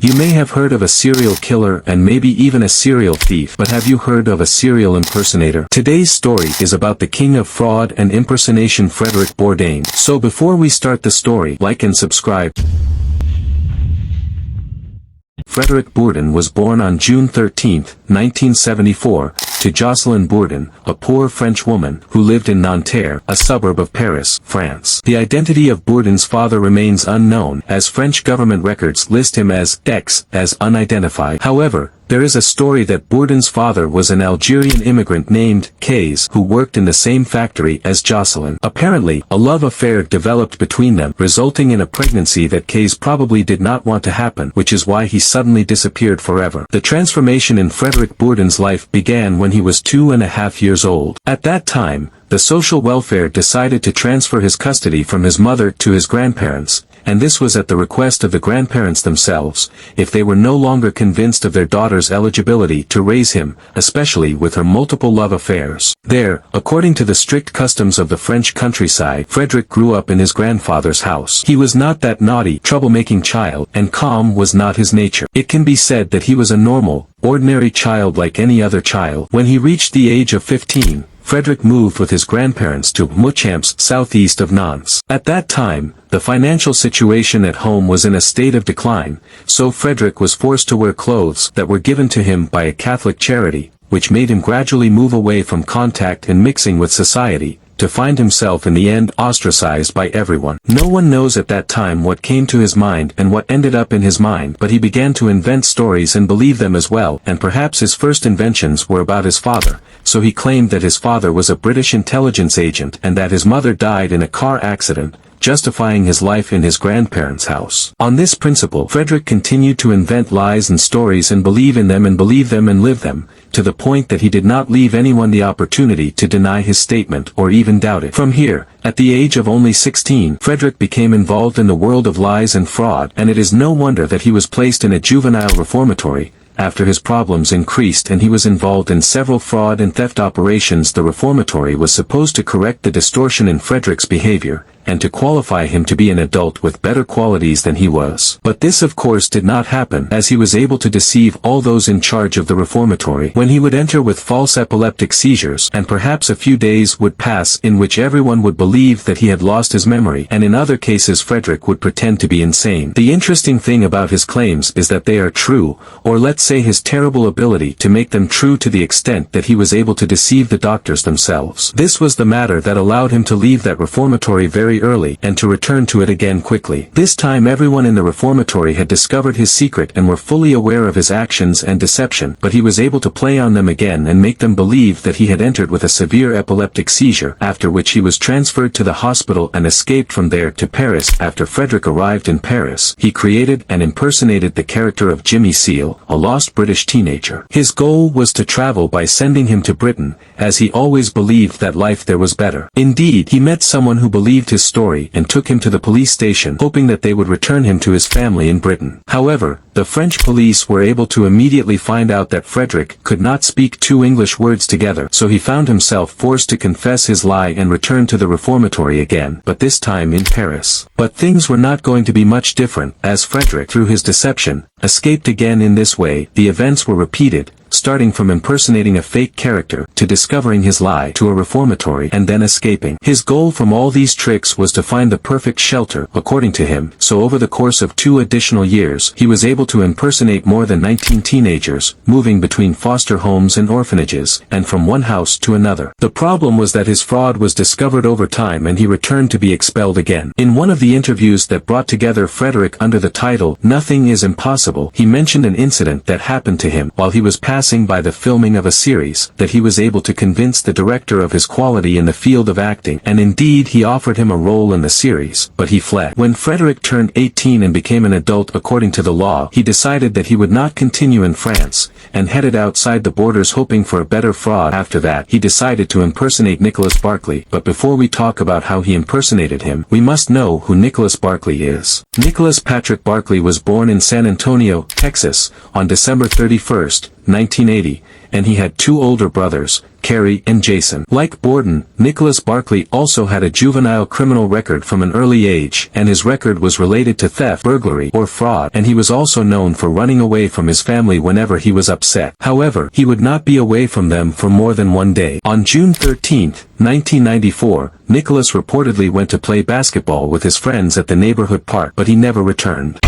You may have heard of a serial killer and maybe even a serial thief, but have you heard of a serial impersonator? Today's story is about the king of fraud and impersonation, Frederic Bourdin. So before we start the story, like and subscribe. Frederic Bourdin was born on June 13, 1974, to Jocelyn Bourdin, a poor French woman who lived in Nanterre, a suburb of Paris, France. The identity of Bourdin's father remains unknown, as French government records list him as X, as unidentified. However, there is a story that Bourdin's father was an Algerian immigrant named Kays who worked in the same factory as Jocelyn. Apparently, a love affair developed between them, resulting in a pregnancy that Kays probably did not want to happen, which is why he suddenly disappeared forever. The transformation in Frederic Bourdin's life began when he was 2.5 years old. At that time, the social welfare decided to transfer his custody from his mother to his grandparents, and this was at the request of the grandparents themselves, if they were no longer convinced of their daughter's eligibility to raise him, especially with her multiple love affairs. There, according to the strict customs of the French countryside, Frederic grew up in his grandfather's house. He was not that naughty, troublemaking child, and calm was not his nature. It can be said that he was a normal, ordinary child like any other child. When he reached the age of 15, Frederic moved with his grandparents to Mouchamps, southeast of Nantes. At that time, the financial situation at home was in a state of decline, so Frederic was forced to wear clothes that were given to him by a Catholic charity, which made him gradually move away from contact and mixing with society, to find himself in the end ostracized by everyone. No one knows at that time what came to his mind and what ended up in his mind, but he began to invent stories and believe them as well, and perhaps his first inventions were about his father. So he claimed that his father was a British intelligence agent and that his mother died in a car accident, justifying his life in his grandparents' house. On this principle, Frederic continued to invent lies and stories and believe in them and believe them and live them, to the point that he did not leave anyone the opportunity to deny his statement or even doubt it. From here, at the age of only 16, Frederic became involved in the world of lies and fraud, and it is no wonder that he was placed in a juvenile reformatory. After his problems increased and he was involved in several fraud and theft operations, the reformatory was supposed to correct the distortion in Frederic's behavior, and to qualify him to be an adult with better qualities than he was. But this of course did not happen, as he was able to deceive all those in charge of the reformatory. When he would enter with false epileptic seizures, and perhaps a few days would pass in which everyone would believe that he had lost his memory, and in other cases Frederic would pretend to be insane. The interesting thing about his claims is that they are true, or let's say his terrible ability to make them true, to the extent that he was able to deceive the doctors themselves. This was the matter that allowed him to leave that reformatory very early and to return to it again quickly. This time everyone in the reformatory had discovered his secret and were fully aware of his actions and deception, but he was able to play on them again and make them believe that he had entered with a severe epileptic seizure, after which he was transferred to the hospital and escaped from there to Paris. After Frederic arrived in Paris, he created and impersonated the character of Jimmy Seal, a lost British teenager. His goal was to travel by sending him to Britain, as he always believed that life there was better. Indeed, he met someone who believed his story and took him to the police station, hoping that they would return him to his family in Britain. However, the French police were able to immediately find out that Frederic could not speak two English words together, so he found himself forced to confess his lie and return to the reformatory again, but this time in Paris. But things were not going to be much different, as Frederic, through his deception, escaped again. In this way, the events were repeated, starting from impersonating a fake character, to discovering his lie, to a reformatory, and then escaping. His goal from all these tricks was to find the perfect shelter, according to him, so over the course of 2 additional years, he was able to impersonate more than 19 teenagers, moving between foster homes and orphanages, and from one house to another. The problem was that his fraud was discovered over time and he returned to be expelled again. In one of the interviews that brought together Frederic under the title, "Nothing is Impossible," he mentioned an incident that happened to him while he was passing by the filming of a series, that he was able to convince the director of his quality in the field of acting, and indeed he offered him a role in the series, but he fled. When Frederic turned 18 and became an adult according to the law, he decided that he would not continue in France, and headed outside the borders hoping for a better fraud. After that, he decided to impersonate Nicholas Barclay, but before we talk about how he impersonated him, we must know who Nicholas Barclay is. Nicholas Patrick Barclay was born in San Antonio, Antonio, Texas, on December 31, 1980, and he had two older brothers, Kerry and Jason. Like Bourdin, Nicholas Barkley also had a juvenile criminal record from an early age, and his record was related to theft, burglary, or fraud, and he was also known for running away from his family whenever he was upset. However, he would not be away from them for more than one day. On June 13, 1994, Nicholas reportedly went to play basketball with his friends at the neighborhood park, but he never returned.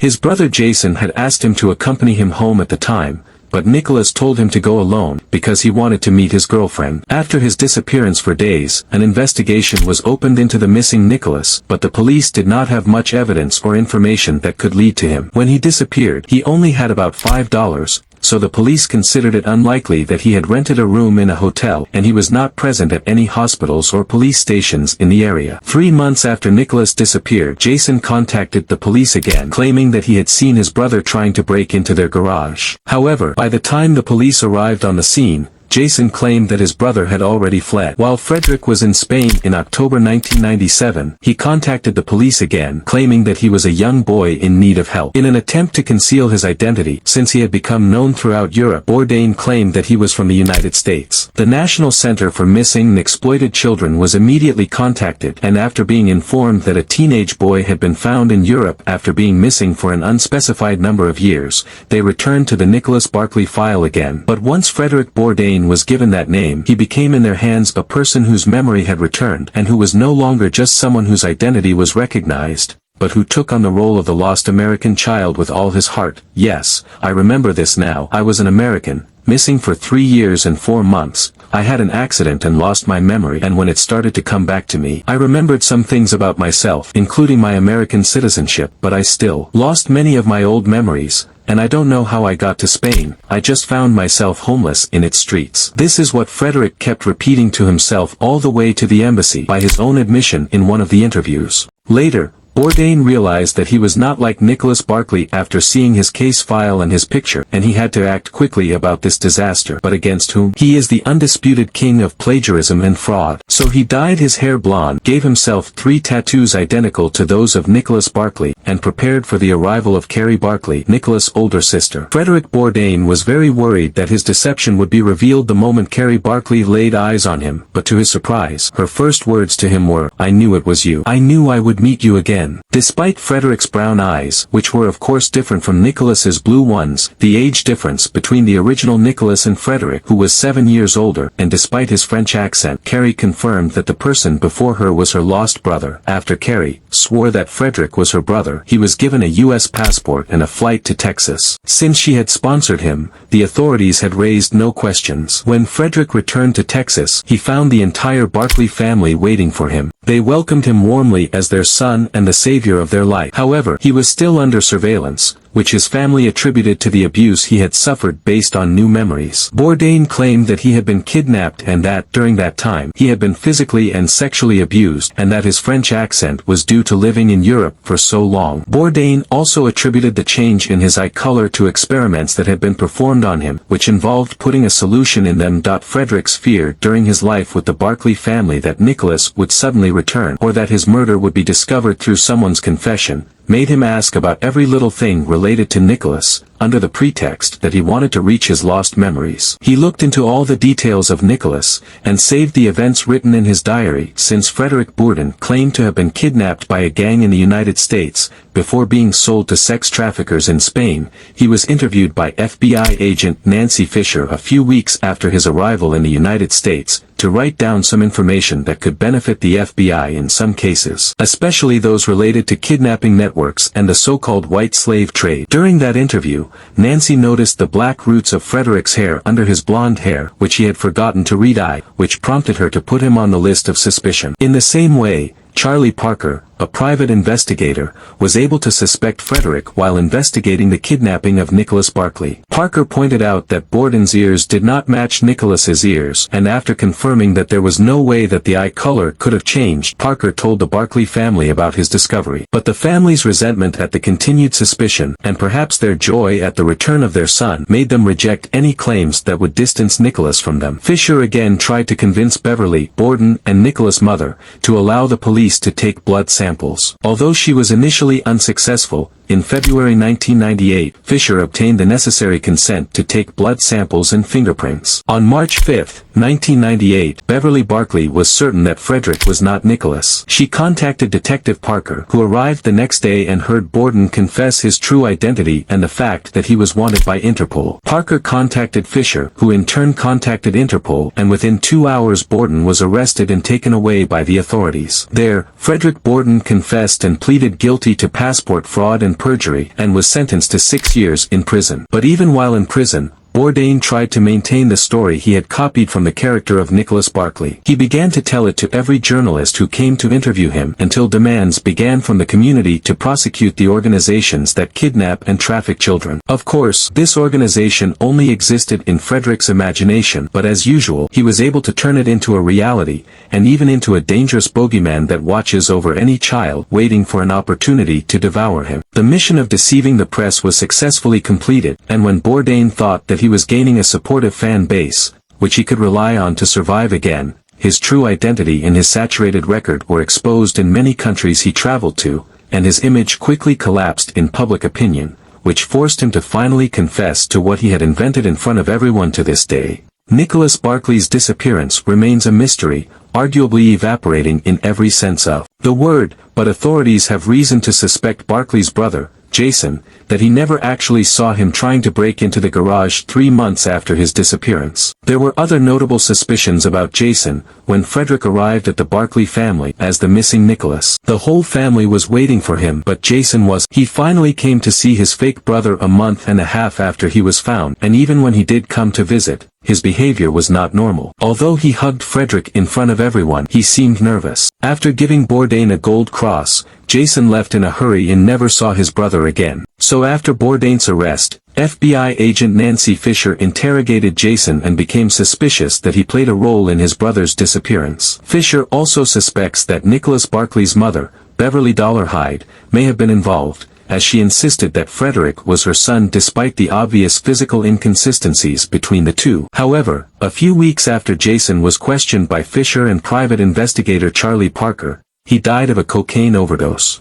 His brother Jason had asked him to accompany him home at the time, but Nicholas told him to go alone because he wanted to meet his girlfriend. After his disappearance for days, an investigation was opened into the missing Nicholas, but the police did not have much evidence or information that could lead to him. When he disappeared, he only had about $5, so the police considered it unlikely that he had rented a room in a hotel, and he was not present at any hospitals or police stations in the area. 3 months after Nicholas disappeared, Jason contacted the police again, claiming that he had seen his brother trying to break into their garage. However, by the time the police arrived on the scene, Jason claimed that his brother had already fled. While Frederic was in Spain in October 1997, he contacted the police again, claiming that he was a young boy in need of help. In an attempt to conceal his identity, since he had become known throughout Europe, Bourdin claimed that he was from the United States. The National Center for Missing and Exploited Children was immediately contacted, and after being informed that a teenage boy had been found in Europe after being missing for an unspecified number of years, they returned to the Nicholas Barkley file again. But once Frederic Bourdin was given that name, he became in their hands a person whose memory had returned, and who was no longer just someone whose identity was recognized, but who took on the role of the lost American child with all his heart. Yes, I remember this now. I was an American, missing for 3 years and 4 months. I had an accident and lost my memory, and when it started to come back to me, I remembered some things about myself, including my American citizenship, but I still lost many of my old memories, and I don't know how I got to Spain. I just found myself homeless in its streets. This is what Frederic kept repeating to himself all the way to the embassy, by his own admission in one of the interviews. Later, Bourdin realized that he was not like Nicholas Barkley after seeing his case file and his picture, and he had to act quickly about this disaster. But against whom? He is the undisputed king of plagiarism and fraud. So he dyed his hair blonde, gave himself 3 tattoos identical to those of Nicholas Barkley, and prepared for the arrival of Kerry Barkley, Nicholas' older sister. Frederic Bourdin was very worried that his deception would be revealed the moment Kerry Barkley laid eyes on him, but to his surprise, her first words to him were, "I knew it was you. I knew I would meet you again." Despite Frederic's brown eyes, which were of course different from Nicholas's blue ones, the age difference between the original Nicholas and Frederic, who was 7 years older, and despite his French accent, Kerry confirmed that the person before her was her lost brother. After Kerry swore that Frederic was her brother, he was given a U.S. passport and a flight to Texas. Since she had sponsored him, the authorities had raised no questions. When Frederic returned to Texas, he found the entire Barkley family waiting for him. They welcomed him warmly as their son and the savior of their life. However, he was still under surveillance, which his family attributed to the abuse he had suffered based on new memories. Bourdin claimed that he had been kidnapped and that, during that time, he had been physically and sexually abused, and that his French accent was due to living in Europe for so long. Bourdin also attributed the change in his eye color to experiments that had been performed on him, which involved putting a solution in them. Frederick's fear during his life with the Barkley family that Nicholas would suddenly return, or that his murder would be discovered through someone's confession, made him ask about every little thing related to Nicholas, under the pretext that he wanted to reach his lost memories. He looked into all the details of Nicholas, and saved the events written in his diary. Since Frederic Bourdin claimed to have been kidnapped by a gang in the United States, before being sold to sex traffickers in Spain, he was interviewed by FBI agent Nancy Fisher a few weeks after his arrival in the United States, to write down some information that could benefit the FBI in some cases, especially those related to kidnapping networks and the so-called white slave trade. During that interview, Nancy noticed the black roots of Frederic's hair under his blonde hair, which he had forgotten to re-dye, which prompted her to put him on the list of suspicion. In the same way, Charlie Parker, a private investigator, was able to suspect Frederic while investigating the kidnapping of Nicholas Barkley. Parker pointed out that Bourdin's ears did not match Nicholas's ears, and after confirming that there was no way that the eye color could have changed, Parker told the Barkley family about his discovery. But the family's resentment at the continued suspicion, and perhaps their joy at the return of their son, made them reject any claims that would distance Nicholas from them. Fisher again tried to convince Beverly, Bourdin and Nicholas' mother, to allow the police to take blood samples. samples. Although she was initially unsuccessful, in February 1998, Fisher obtained the necessary consent to take blood samples and fingerprints. On March 5, 1998, Beverly Barkley was certain that Frederic was not Nicholas. She contacted Detective Parker, who arrived the next day and heard Bourdin confess his true identity and the fact that he was wanted by Interpol. Parker contacted Fisher, who in turn contacted Interpol, and within 2 hours Bourdin was arrested and taken away by the authorities. There, Frederic Bourdin confessed and pleaded guilty to passport fraud and perjury, and was sentenced to 6 years in prison. But even while in prison, Bourdin tried to maintain the story he had copied from the character of Nicholas Barkley. He began to tell it to every journalist who came to interview him until demands began from the community to prosecute the organizations that kidnap and traffic children. Of course, this organization only existed in Frederic's imagination, but as usual, he was able to turn it into a reality, and even into a dangerous bogeyman that watches over any child waiting for an opportunity to devour him. The mission of deceiving the press was successfully completed, and when Bourdin thought that he was gaining a supportive fan base, which he could rely on to survive again, his true identity and his saturated record were exposed in many countries he traveled to, and his image quickly collapsed in public opinion, which forced him to finally confess to what he had invented in front of everyone to this day. Nicholas Barkley's disappearance remains a mystery, arguably evaporating in every sense of the word, but authorities have reason to suspect Barkley's brother, Jason, that he never actually saw him trying to break into the garage 3 months after his disappearance. There were other notable suspicions about Jason when Frederic arrived at the Barkley family as the missing Nicholas. The whole family was waiting for him, but Jason was. He finally came to see his fake brother a month and a half after he was found, and even when he did come to visit, his behavior was not normal. Although he hugged Frederic in front of everyone, he seemed nervous. After giving Bourdin a gold cross, Jason left in a hurry and never saw his brother again. So after Bourdin's arrest, FBI agent Nancy Fisher interrogated Jason and became suspicious that he played a role in his brother's disappearance. Fisher also suspects that Nicholas Barkley's mother, Beverly Hyde, may have been involved, as she insisted that Frederic was her son despite the obvious physical inconsistencies between the two. However, a few weeks after Jason was questioned by Fisher and private investigator Charlie Parker, he died of a cocaine overdose.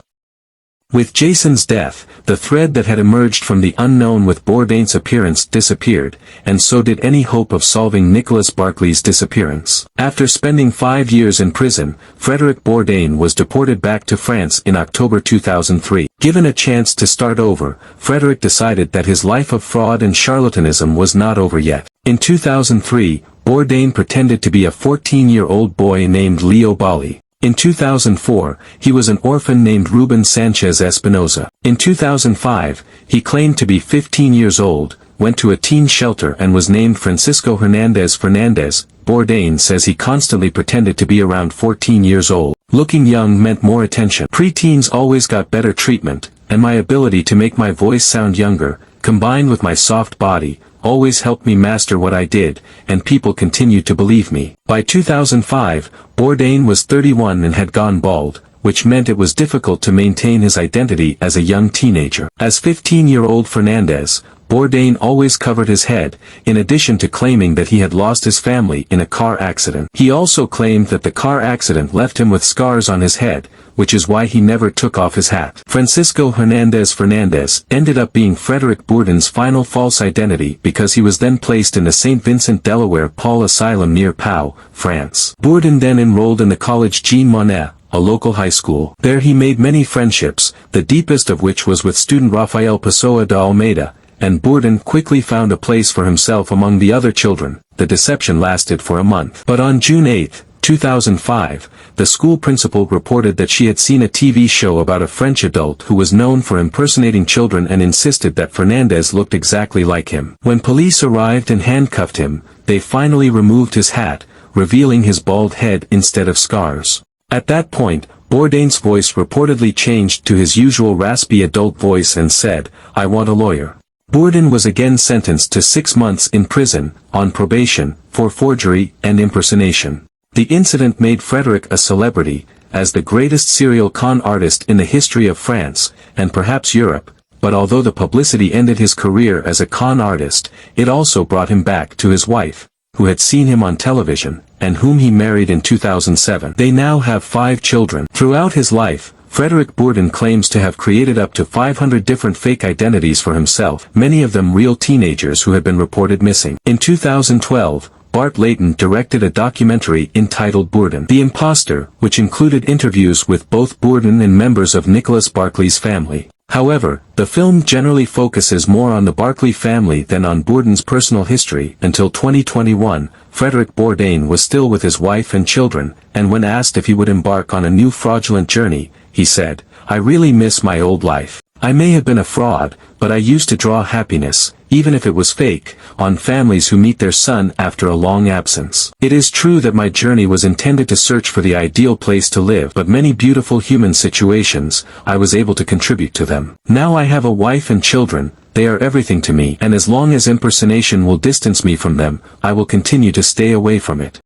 With Jason's death, the thread that had emerged from the unknown with Bourdin's appearance disappeared, and so did any hope of solving Nicholas Barkley's disappearance. After spending 5 years in prison, Frederic Bourdin was deported back to France in October 2003. Given a chance to start over, Frederic decided that his life of fraud and charlatanism was not over yet. In 2003, Bourdin pretended to be a 14-year-old boy named Leo Bali. In 2004, he was an orphan named Ruben Sanchez Espinoza. In 2005, he claimed to be 15 years old, went to a teen shelter and was named Francisco Hernandez Fernandez. Bourdin says he constantly pretended to be around 14 years old. Looking young meant more attention. Pre-teens always got better treatment, and my ability to make my voice sound younger, combined with my soft body, always helped me master what I did, and people continued to believe me. By 2005, Bourdin was 31 and had gone bald, which meant it was difficult to maintain his identity as a young teenager. As 15-year-old Fernandez, Bourdin always covered his head, in addition to claiming that he had lost his family in a car accident. He also claimed that the car accident left him with scars on his head, which is why he never took off his hat. Francisco Hernandez Fernandez ended up being Frederic Bourdin's final false identity because he was then placed in the St. Vincent Delaware Paul Asylum near Pau, France. Bourdin then enrolled in the college Jean Monnet, a local high school. There he made many friendships, the deepest of which was with student Rafael Pessoa de Almeida, and Bourdin quickly found a place for himself among the other children. The deception lasted for a month. But on June 8, 2005, the school principal reported that she had seen a TV show about a French adult who was known for impersonating children and insisted that Fernandez looked exactly like him. When police arrived and handcuffed him, they finally removed his hat, revealing his bald head instead of scars. At that point, Bourdin's voice reportedly changed to his usual raspy adult voice and said, "I want a lawyer." Bourdin was again sentenced to 6 months in prison, on probation, for forgery and impersonation. The incident made Frederic a celebrity, as the greatest serial con artist in the history of France, and perhaps Europe, but although the publicity ended his career as a con artist, it also brought him back to his wife, who had seen him on television, and whom he married in 2007. They now have 5 children. Throughout his life, Frederic Bourdin claims to have created up to 500 different fake identities for himself, many of them real teenagers who had been reported missing. In 2012, Bart Layton directed a documentary entitled Bourdin, The Imposter, which included interviews with both Bourdin and members of Nicholas Barclay's family. However, the film generally focuses more on the Barclay family than on Bourdin's personal history. Until 2021, Frederic Bourdin was still with his wife and children, and when asked if he would embark on a new fraudulent journey, he said, "I really miss my old life. I may have been a fraud, but I used to draw happiness, even if it was fake, on families who meet their son after a long absence. It is true that my journey was intended to search for the ideal place to live, but many beautiful human situations, I was able to contribute to them. Now I have a wife and children, they are everything to me, and as long as impersonation will distance me from them, I will continue to stay away from it."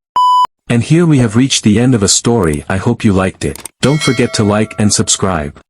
And here we have reached the end of a story. I hope you liked it. Don't forget to like and subscribe.